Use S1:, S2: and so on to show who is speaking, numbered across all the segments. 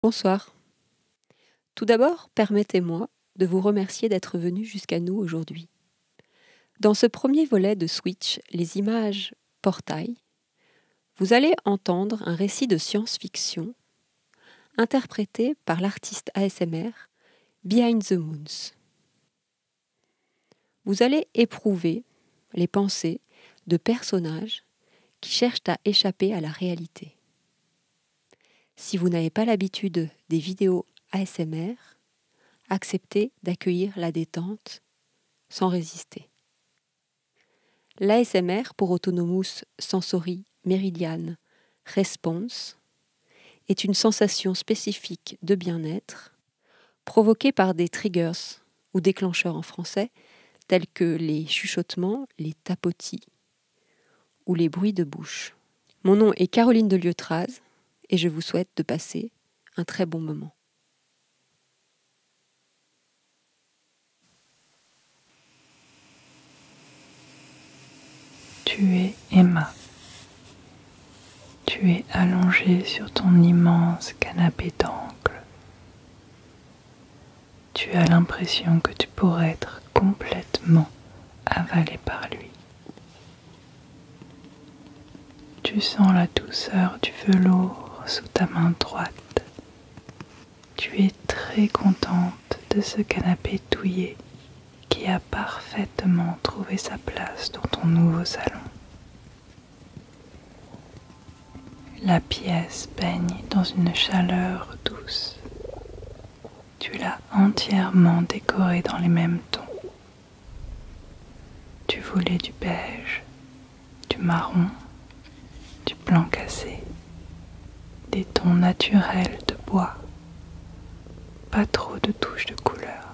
S1: Bonsoir. Tout d'abord, permettez-moi de vous remercier d'être venu jusqu'à nous aujourd'hui. Dans ce premier volet de Switch, les images portail, vous allez entendre un récit de science-fiction interprété par l'artiste ASMR Behind the Moons. Vous allez éprouver les pensées de personnages qui cherchent à échapper à la réalité. Si vous n'avez pas l'habitude des vidéos ASMR, acceptez d'accueillir la détente sans résister. L'ASMR pour Autonomous Sensory Meridian Response est une sensation spécifique de bien-être provoquée par des triggers ou déclencheurs en français tels que les chuchotements, les tapotis ou les bruits de bouche. Mon nom est Caroline Delieutraz et je vous souhaite de passer un très bon moment.
S2: Tu es Emma. Tu es allongée sur ton immense canapé d'angle. Tu as l'impression que tu pourrais être complètement avalée par lui. Tu sens la douceur du velours sous ta main droite. Tu es très contente de ce canapé douillet qui a parfaitement trouvé sa place dans ton nouveau salon. La pièce baigne dans une chaleur douce. Tu l'as entièrement décorée dans les mêmes tons. Tu voulais du beige, du marron, du blanc cassé, des tons naturels de bois, pas trop de touches de couleur.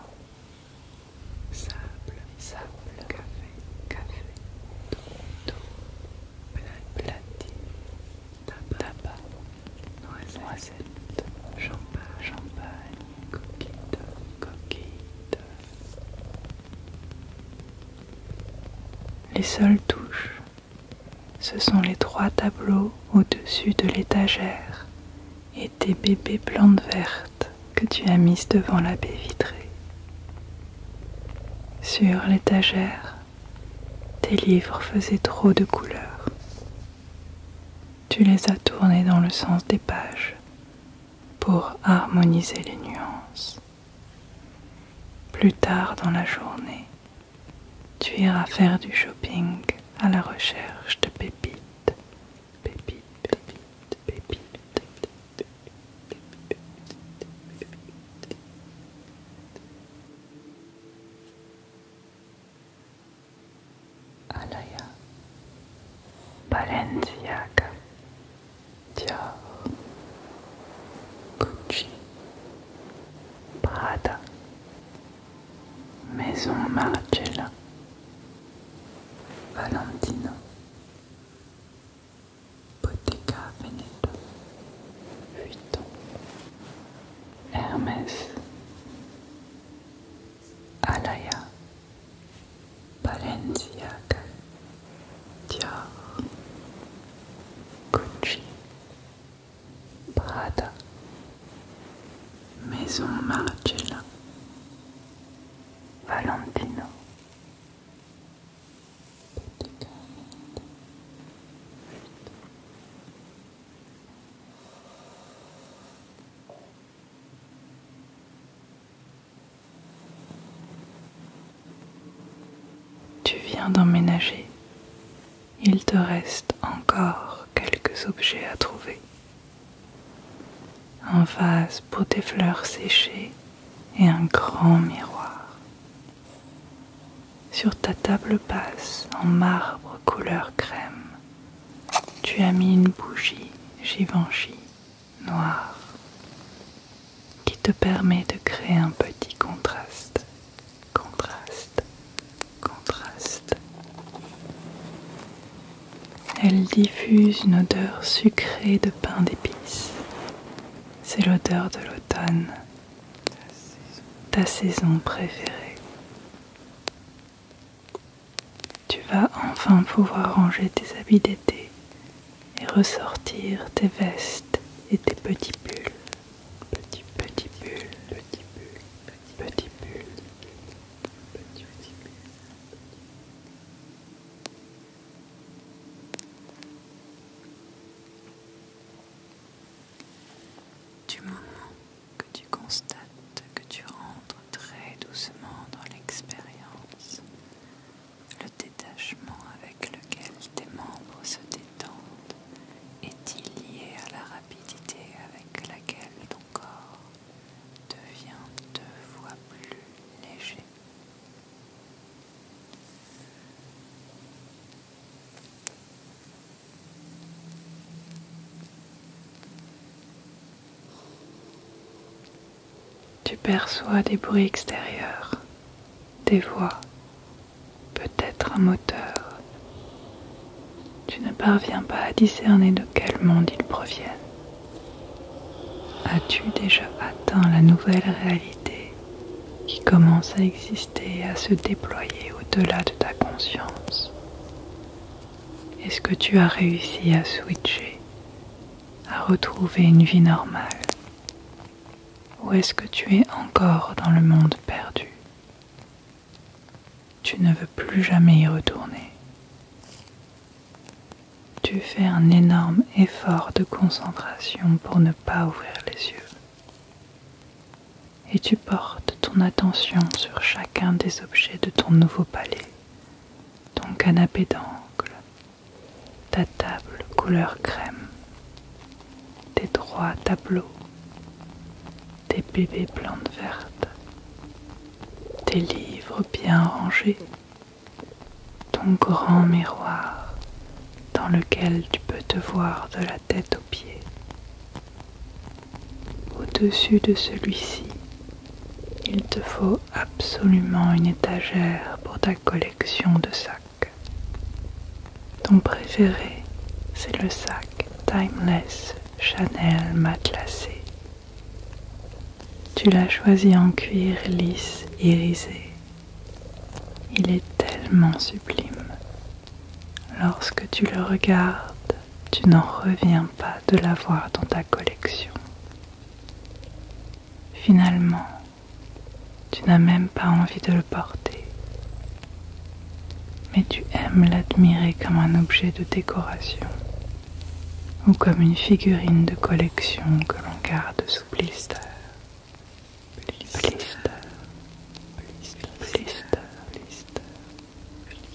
S2: Sable, café, d'eau, platine, tabac, noisette, champagne, coquille d'œuf. Les seules touches, ce sont les 3 tableaux au-dessus de l'étagère et tes bébés plantes vertes que tu as mises devant la baie vitrée. Sur l'étagère, tes livres faisaient trop de couleurs. Tu les as tournés dans le sens des pages pour harmoniser les nuances. Plus tard dans la journée, tu iras faire du shopping à la recherche de pépites. Alaya, Balenciaga, Dior, Gucci, Prada, Maison Margiela, Valentino, Bottega Veneta, Vuitton, Hermès, Alaya, Balenciaga, Dior, Gucci, Prada, Maison Margiela, Valentino. Tu viens d'emménager. Il te reste encore quelques objets à trouver. Un vase pour tes fleurs séchées et un grand miroir. Sur ta table basse en marbre couleur crème, tu as mis une bougie Givenchy noire qui te permet de créer un petit contraste. Elle diffuse une odeur sucrée de pain d'épices. C'est l'odeur de l'automne, ta saison préférée. Tu vas enfin pouvoir ranger tes habits d'été et ressortir tes vestes et tes petits pulls. du moment que tu constates que tu rentres très doucement dans l'expérience, le détachement avec lequel tes membres se détendent est-il lié à la rapidité avec laquelle ton corps devient 2 fois plus léger? Tu perçois des bruits extérieurs, des voix, peut-être un moteur. Tu ne parviens pas à discerner de quel monde ils proviennent. As-tu déjà atteint la nouvelle réalité qui commence à exister et à se déployer au-delà de ta conscience? Est-ce que tu as réussi à switcher, à retrouver une vie normale? Ou est-ce que tu es encore dans le monde perdu? Tu ne veux plus jamais y retourner. Tu fais un énorme effort de concentration pour ne pas ouvrir les yeux. Et tu portes ton attention sur chacun des objets de ton nouveau palais, ton canapé d'angle, ta table couleur crème, tes droits tableaux, tes bébés plantes vertes, tes livres bien rangés, ton grand miroir dans lequel tu peux te voir de la tête aux pieds. Au-dessus de celui-ci, il te faut absolument une étagère pour ta collection de sacs. Ton préféré, c'est le sac Timeless Chanel matelassé. Tu l'as choisi en cuir lisse irisé. Il est tellement sublime. Lorsque tu le regardes, tu n'en reviens pas de l'avoir dans ta collection. Finalement, tu n'as même pas envie de le porter, mais tu aimes l'admirer comme un objet de décoration ou comme une figurine de collection que l'on garde sous blister. Blister, blister, blister, blister,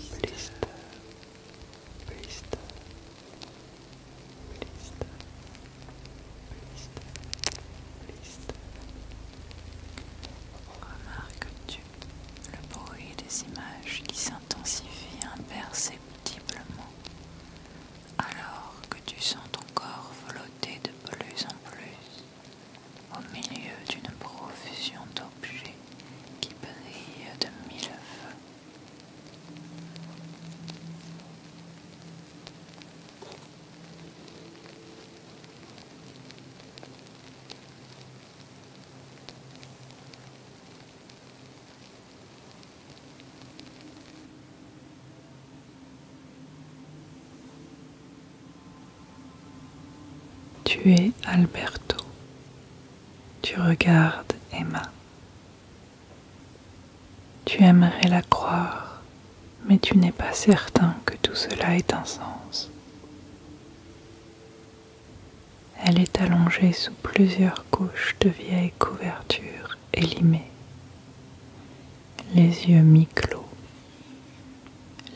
S2: blister, blister, blister, blister. Remarques-tu le bruit des images qui s'intensifie imperceptiblement alors que tu sens ton corps flotter de plus en plus au milieu d'une profusion d'objets qui brillent de mille feux? Tu es Alberto. Tu regardes Emma. Tu aimerais la croire, mais tu n'es pas certain que tout cela ait un sens. Elle est allongée sous plusieurs couches de vieilles couvertures élimées, les yeux mi-clos.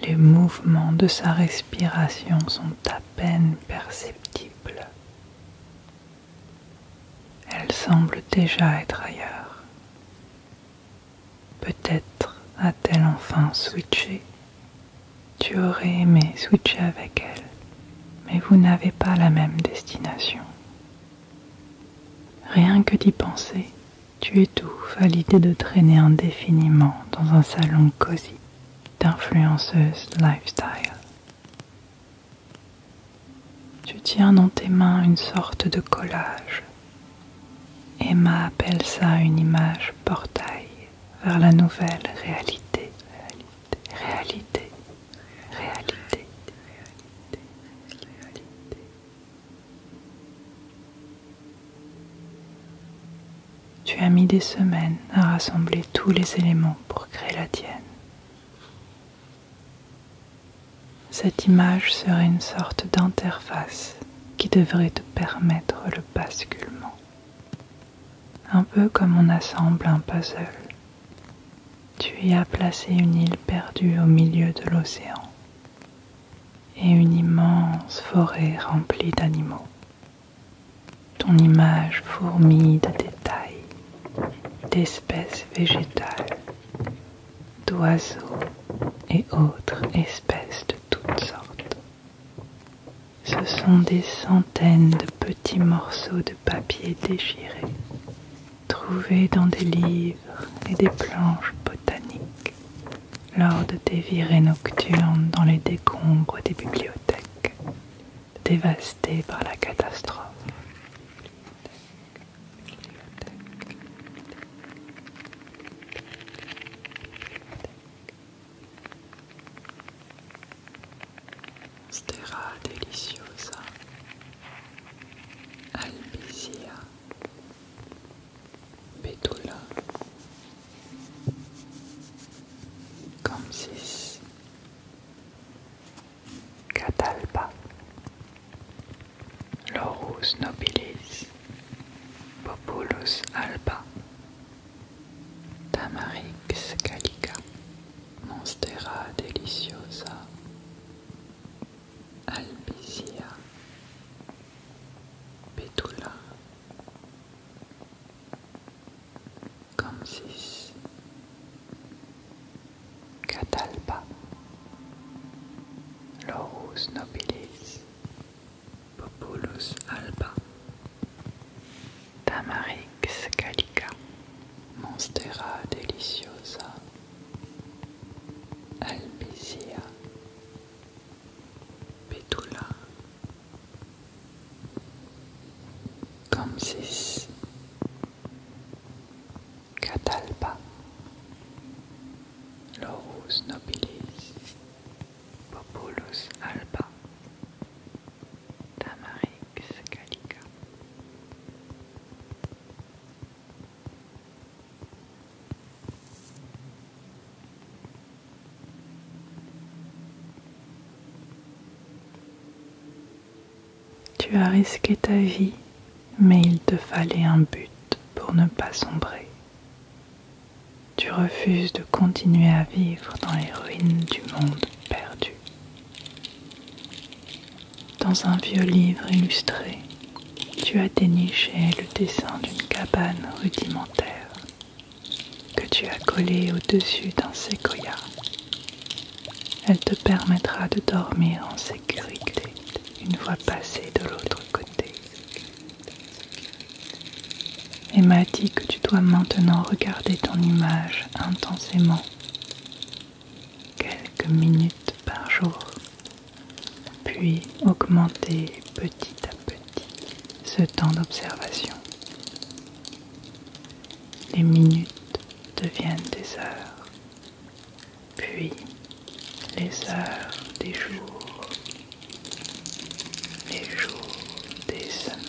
S2: Les mouvements de sa respiration sont à peine perceptibles. Elle semble déjà être ailleurs. Peut-être a-t-elle enfin switché. Tu aurais aimé switcher avec elle, mais vous n'avez pas la même destination. Rien que d'y penser, tu étouffes à l'idée de traîner indéfiniment dans un salon cosy d'influenceuse lifestyle. Tu tiens dans tes mains une sorte de collage. Emma appelle ça une image portail vers la nouvelle réalité. Réalité, réalité, réalité, réalité. Tu as mis des semaines à rassembler tous les éléments pour créer la tienne. Cette image serait une sorte d'interface qui devrait te permettre le basculement. Un peu comme on assemble un puzzle, tu y as placé une île perdue au milieu de l'océan et une immense forêt remplie d'animaux. Ton image fourmille de détails, d'espèces végétales, d'oiseaux et autres espèces de toutes sortes. Ce sont des centaines de petits morceaux de papier déchirés, trouvés dans des livres et des planches botaniques lors de tes virées nocturnes dans les décombres des bibliothèques, dévastées par la catastrophe. Monstera deliciosa, Albizia, Betula, Compsis, Catalpa, Laurus nobilis, Populus alba, Tamarix calica, Monstera deliciosa, Albizia, Betula, Compsis, Catalpa, Laurus nobilis, Populus alba, Tamarix calica, Monstera deliciosa, Albizia, Betula, Compsis, Catalpa, Laurus nobilis, Populus alba, Tamarix calica. Tu as risqué ta vie, mais il te fallait un but pour ne pas sombrer. Tu refuses de continuer à vivre dans les ruines du monde perdu. Dans un vieux livre illustré, tu as déniché le dessin d'une cabane rudimentaire que tu as collée au-dessus d'un séquoia. Elle te permettra de dormir en sécurité une fois passé de l'autre côté. Et m'a dit que tu dois maintenant regarder ton image intensément, quelques minutes par jour, puis augmenter petit à petit ce temps d'observation. Les minutes deviennent des heures, puis les heures des jours, les jours des semaines.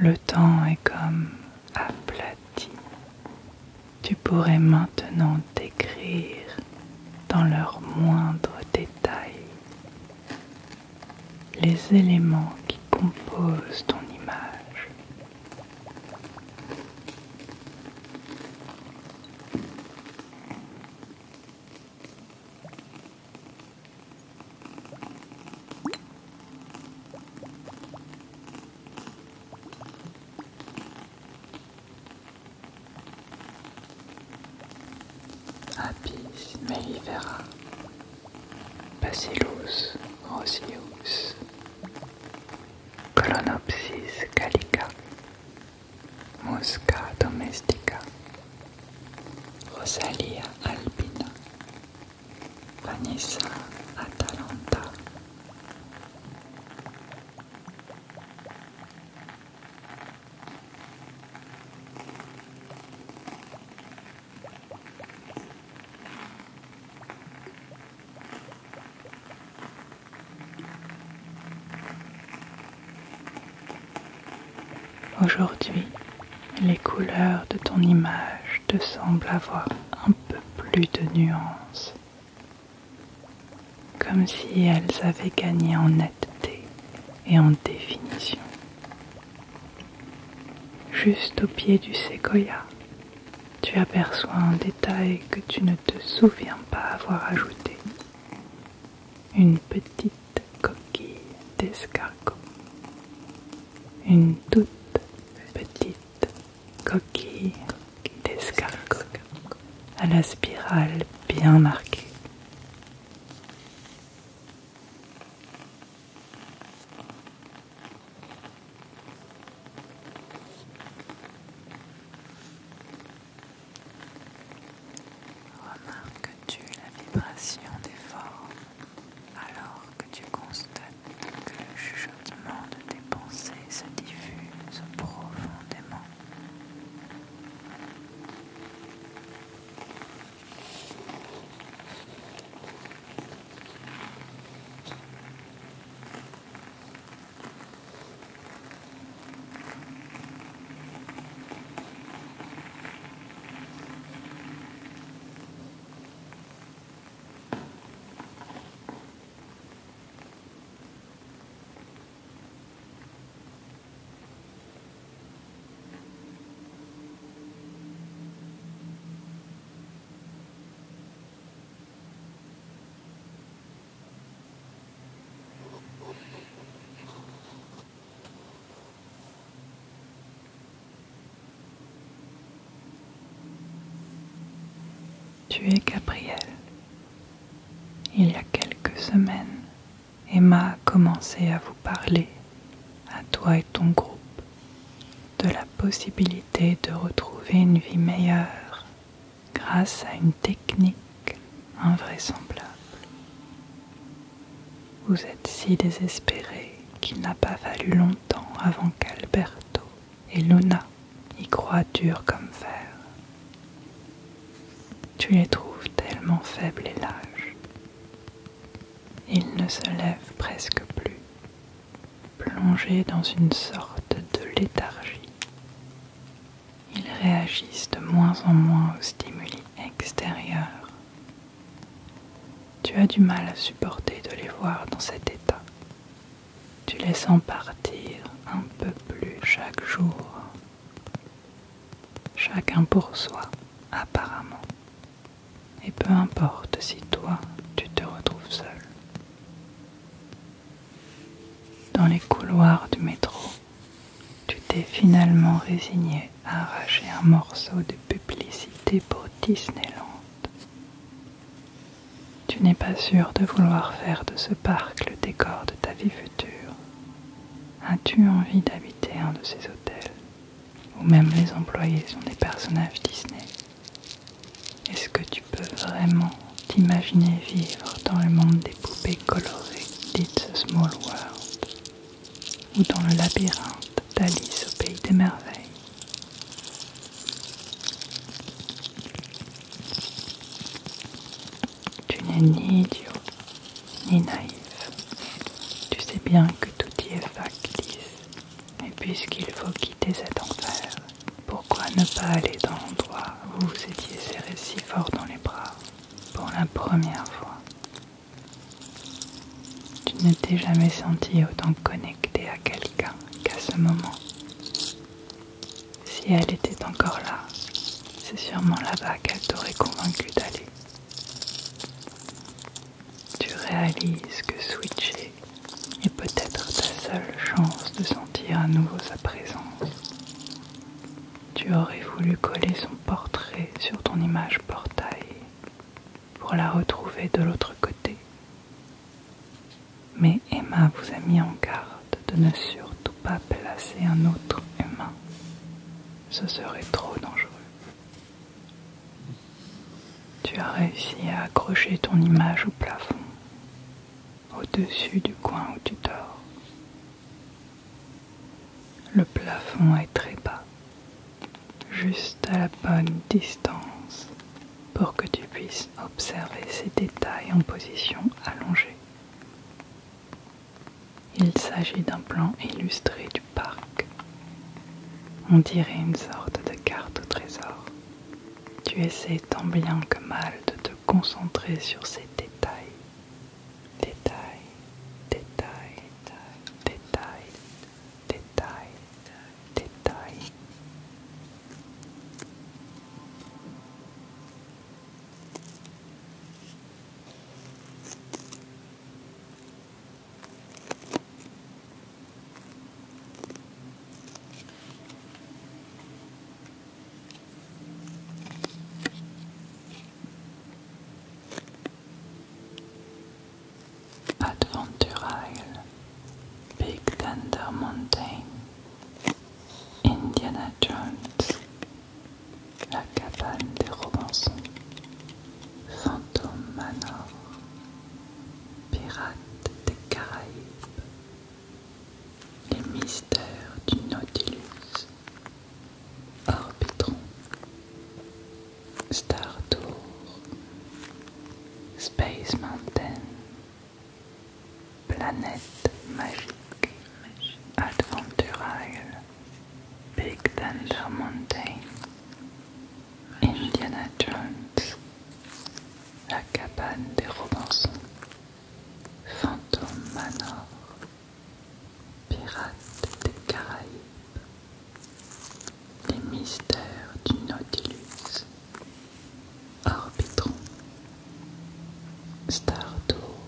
S2: Le temps est comme aplati. Tu pourrais maintenant décrire dans leurs moindres détails les éléments qui composent ton image. Apis mellifera, Bacillus roseus, Colonopsis gallica, Musca domestica, Rosalia albina, Vanessa atalanta. Aujourd'hui, les couleurs de ton image te semblent avoir un peu plus de nuances, comme si elles avaient gagné en netteté et en définition. Juste au pied du séquoia, tu aperçois un détail que tu ne te souviens pas avoir ajouté. Une petite coquille d'escargot. Une toute petite coquille d'escargot à la spirale bien marquée. Remarques-tu la vibration des formes alors que tu constates que le chuchotement de tes pensées se diffuse profondément? Tu es Gabrielle. Il y a quelques semaines, Emma a commencé à vous parler, à toi et ton groupe, de la possibilité de retrouver une vie meilleure grâce à une technique invraisemblable. Vous êtes si désespérés qu'il n'a pas fallu longtemps avant qu'Alberto et Luna y croient dur comme fer. Tu les trouves tellement faibles et lâches. Ils ne se lèvent presque plus, plongés dans une sorte de léthargie. Ils réagissent de moins en moins aux stimuli extérieurs. Tu as du mal à supporter de les voir dans cet état. Tu les sens partir un peu plus chaque jour. Chacun pour soi, apparemment. Et peu importe si toi, tu te retrouves seul. Dans les couloirs du métro, tu t'es finalement résigné à arracher un morceau de publicité pour Disneyland. Tu n'es pas sûr de vouloir faire de ce parc le décor de ta vie future. As-tu envie d'habiter un de ces hôtels, où même les employés sont des personnages Disney? Est-ce que tu peux vraiment t'imaginer vivre dans le monde des poupées colorées d'It's a Small World ou dans le labyrinthe d'Alice au Pays des Merveilles? Tu n'es ni idiot, ni naïf. Tu sais bien que tout y est factice. Et puisqu'il faut quitter cet enfer, pourquoi ne pas aller dans l'endroit où vous étiez serrés si fort dans les bras pour la première fois? Tu ne t'es jamais senti autant connecté à quelqu'un qu'à ce moment. Si elle était encore là, c'est sûrement là-bas qu'elle t'aurait convaincu d'aller. Tu réalises que switcher est peut-être ta seule chance de sentir à nouveau sa présence. Tu aurais voulu coller son portrait sur ton image portail pour la retrouver de l'autre côté. Mais Emma vous a mis en garde de ne surtout pas placer un autre humain. Ce serait trop dangereux. Tu as réussi à accrocher ton image au plafond, au-dessus du coin où tu dors. Le plafond est très bas, juste à la bonne distance pour que tu puisses observer ces détails en position allongée. Il s'agit d'un plan illustré du parc. On dirait une sorte de carte au trésor. Tu essaies tant bien que mal de te concentrer sur ces détails. Détails, détails, détails, détails, détails. Adventure Isle, Big Thunder Mountain, Indiana Jones, La cabane des Robinson, Phantom Manor, Pirates des Caraïbes, Les mystères du Nautilus, Orbitron, Star Tour, Space Mountain, Planète magique, Adventure Isle, Big Thunder Mountain, Indiana Jones, La cabane des Robinson, Phantom Manor, Pirates des Caraïbes, Les mystères du Nautilus, Orbitron, Star Tour,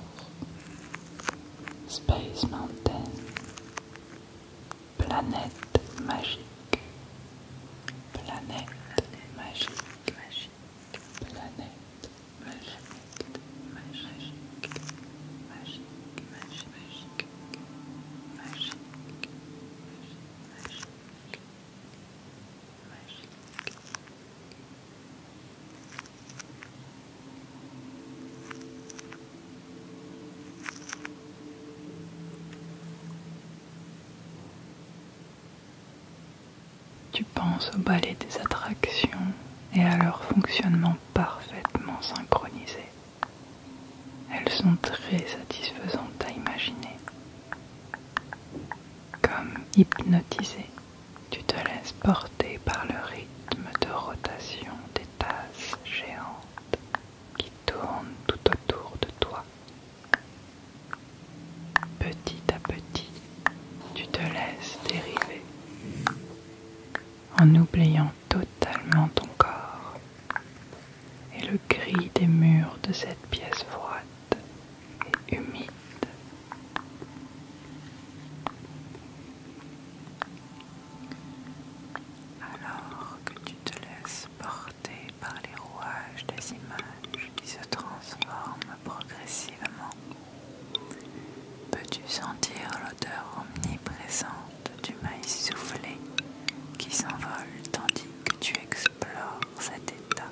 S2: Space Mountain, Planète magique, Planète magique, Planète magique, Tu penses au ballet des attractions et à leur fonctionnement parfaitement synchronisé. Elles sont très satisfaisantes à imaginer. Comme hypnotisé, tu te laisses porter par le rythme de rotation des tasses géantes qui tournent tout autour de toi. Petit à petit, tu te laisses dériver en oubliant totalement ton corps et le gris des murs de cette pièce froide et humide. Alors que tu te laisses porter par les rouages des images qui se transforment progressivement, peux-tu sentir l'odeur omniprésente du maïs soufflé qui s'envole tandis que tu explores cet état.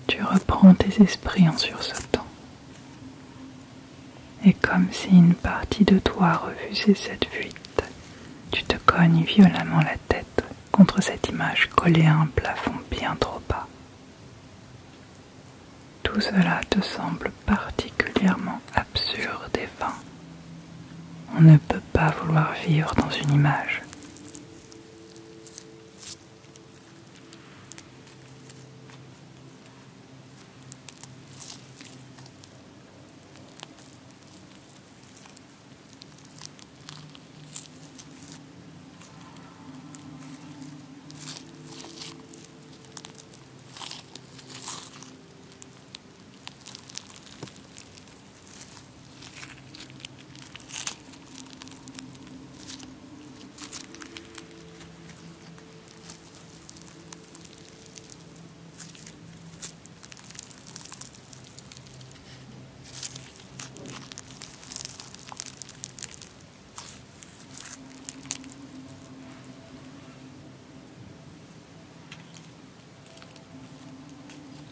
S2: Tu reprends tes esprits en sursautant. Et comme si une partie de toi refusait cette fuite, tu te cognes violemment la tête contre cette image collée à un plafond bien trop bas. Tout cela te semble particulièrement absurde. On ne peut pas vouloir vivre dans une image.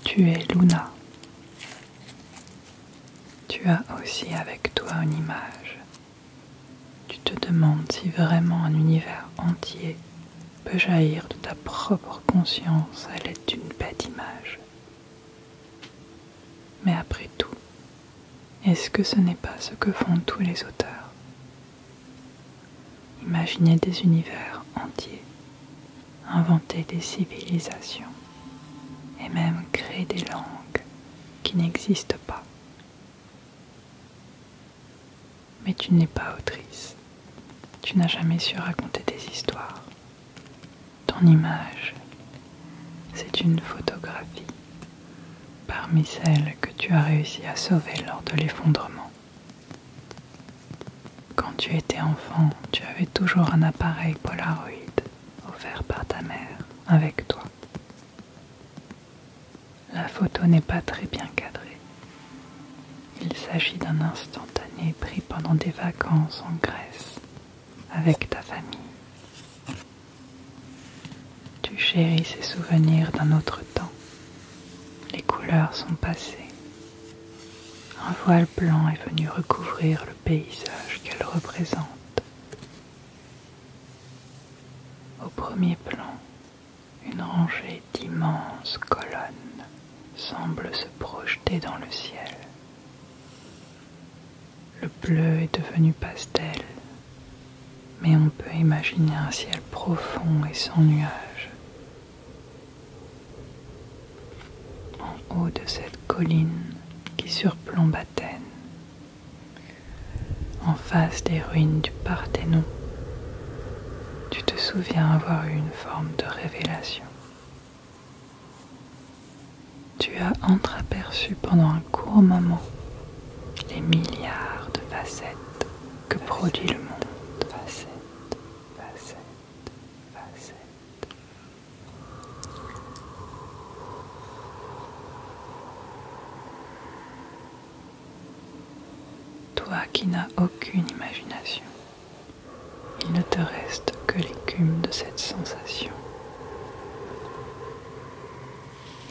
S2: Tu es Luna. Tu as aussi avec toi une image. Tu te demandes si vraiment un univers entier peut jaillir de ta propre conscience à l'aide d'une bête image. Mais après tout, est-ce que ce n'est pas ce que font tous les auteurs? Imaginer des univers entiers, inventer des civilisations, et même créer des langues qui n'existent pas. Mais tu n'es pas autrice. Tu n'as jamais su raconter des histoires. Ton image, c'est une photographie parmi celles que tu as réussi à sauver lors de l'effondrement. Quand tu étais enfant, tu avais toujours un appareil Polaroid offert par ta mère avec toi. La photo n'est pas très bien cadrée. Il s'agit d'un instantané pris pendant des vacances en Grèce avec ta famille. Tu chéris ces souvenirs d'un autre temps. Les couleurs sont passées. Un voile blanc est venu recouvrir le paysage qu'elle représente. Au premier plan, une rangée d'immenses colonnes semble se projeter dans le ciel. Le bleu est devenu pastel, mais on peut imaginer un ciel profond et sans nuages. En haut de cette colline qui surplombe Athènes, en face des ruines du Parthénon, tu te souviens avoir eu une forme de révélation. Tu as entreaperçu pendant un court moment les milliards de facettes que produit le monde. Facettes, facettes, facettes. Toi qui n'as aucune imagination, il ne te reste que l'écume de cette sensation.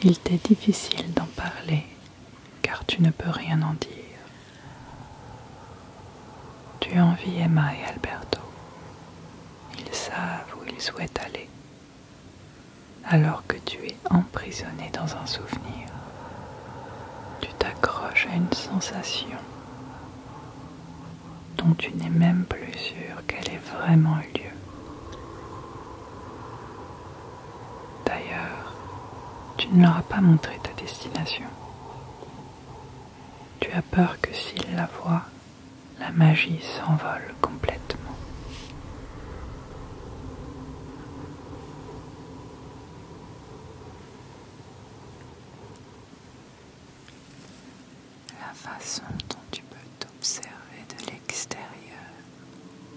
S2: Il t'est difficile d'en parler, car tu ne peux rien en dire. Tu envies Emma et Alberto. Ils savent où ils souhaitent aller, alors que tu es emprisonné dans un souvenir. Tu t'accroches à une sensation dont tu n'es même plus sûr qu'elle ait vraiment eu lieu. D'ailleurs, tu ne leur as pas montré ta destination. Tu as peur que s'ils la voient, la magie s'envole complètement. La façon dont tu peux t'observer de l'extérieur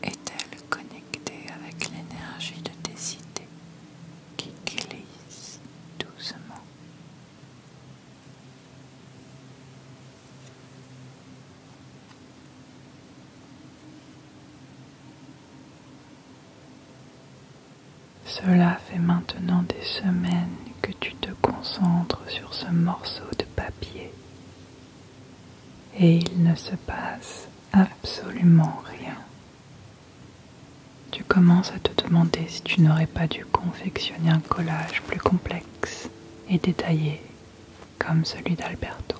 S2: est-elle connectée avec l'énergie de tes idées qui glissent doucement? Cela fait maintenant des semaines que tu te concentres sur ce morceau de papier et il ne se passe absolument rien. Tu commences à te demander si tu n'aurais pas dû confectionner un collage plus complexe et détaillé comme celui d'Alberto.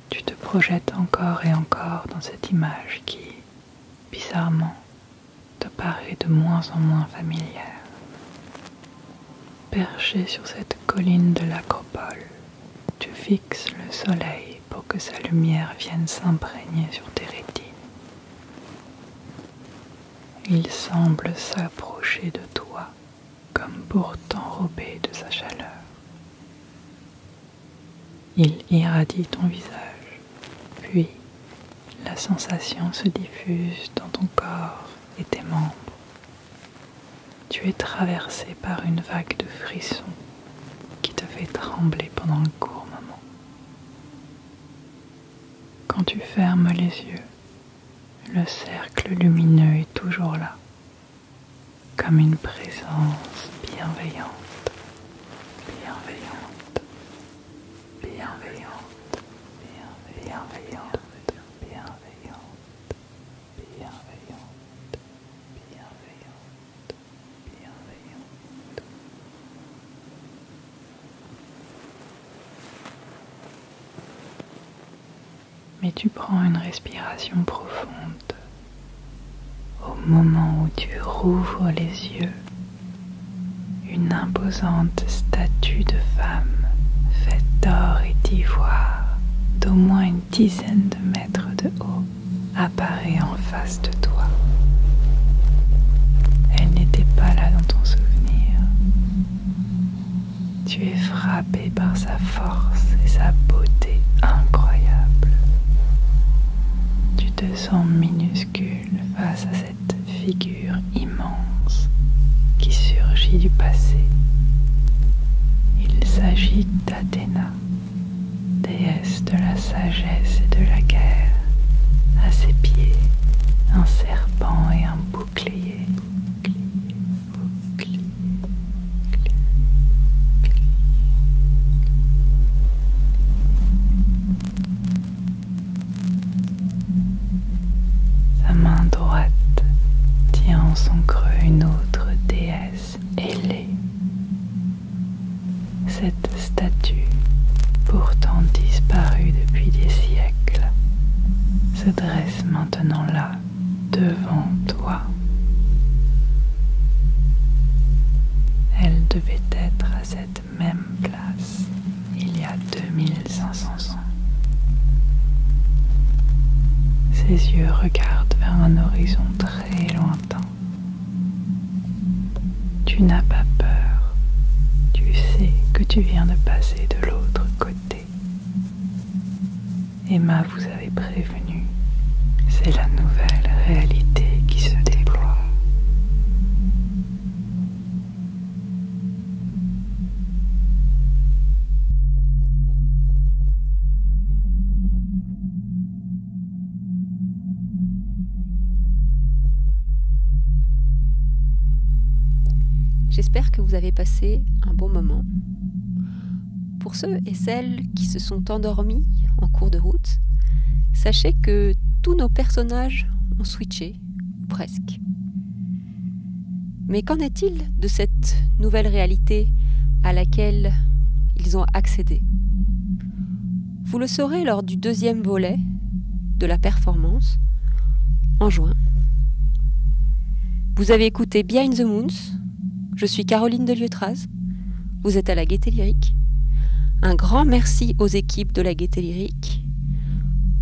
S2: Tu te projettes encore et encore dans cette image qui, bizarrement, te paraît de moins en moins familière. Perché sur cette colline de l'Acropole, tu fixes le soleil pour que sa lumière vienne s'imprégner sur tes rétines. Il semble s'approcher de toi comme pour t'enrober de sa chaleur. Il irradie ton visage, puis la sensation se diffuse dans ton corps et tes membres. Tu es traversé par une vague de frissons qui te fait trembler pendant un court moment. Quand tu fermes les yeux, le cercle lumineux est toujours là, comme une présence bienveillante, bienveillante, bienveillante, bienveillante, bienveillante, bienveillante, bienveillante, bienveillante. Mais tu prends une respiration profonde. Au moment où tu rouvres les yeux, une imposante statue de femme faite d'or et d'ivoire, d'au moins une dizaine de mètres de haut, apparaît en face de toi. Elle n'était pas là dans ton souvenir. Tu es frappé par sa force et sa beauté incroyable. Tu te sens minuscule face à cette figure immense qui surgit du passé. Il s'agit d'Athéna, déesse de la sagesse et de la guerre. À ses pieds, un serpent et un bouclier. Sa main droite tient en son creux une autre déesse ailée. Cette statue, pourtant disparue depuis des siècles, se dresse maintenant là, devant toi. Elle devait être à cette même place il y a 2500 ans. Ses yeux regardent vers un horizon très lointain. Tu n'as pas peur. Tu sais que tu viens de passer de l'autre côté. Emma vous avait prévenu. C'est la nouvelle réalité qui se déploie.
S1: J'espère que vous avez passé un bon moment. Pour ceux et celles qui se sont endormis en cours de route, sachez que tous nos personnages ont switché, ou presque. Mais qu'en est-il de cette nouvelle réalité à laquelle ils ont accédé? Vous le saurez lors du deuxième volet de la performance, en juin. Vous avez écouté Behind the Moons. Je suis Caroline Delieutraz, vous êtes à la Gaîté Lyrique. Un grand merci aux équipes de la Gaîté Lyrique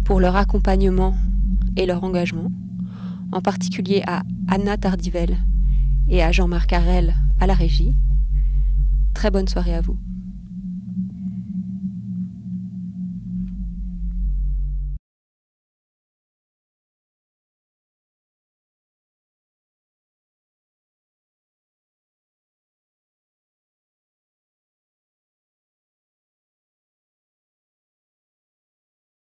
S1: pour leur accompagnement et leur engagement, en particulier à Anna Tardivelle et à Jean-Marc Harel à la régie. Très bonne soirée à vous.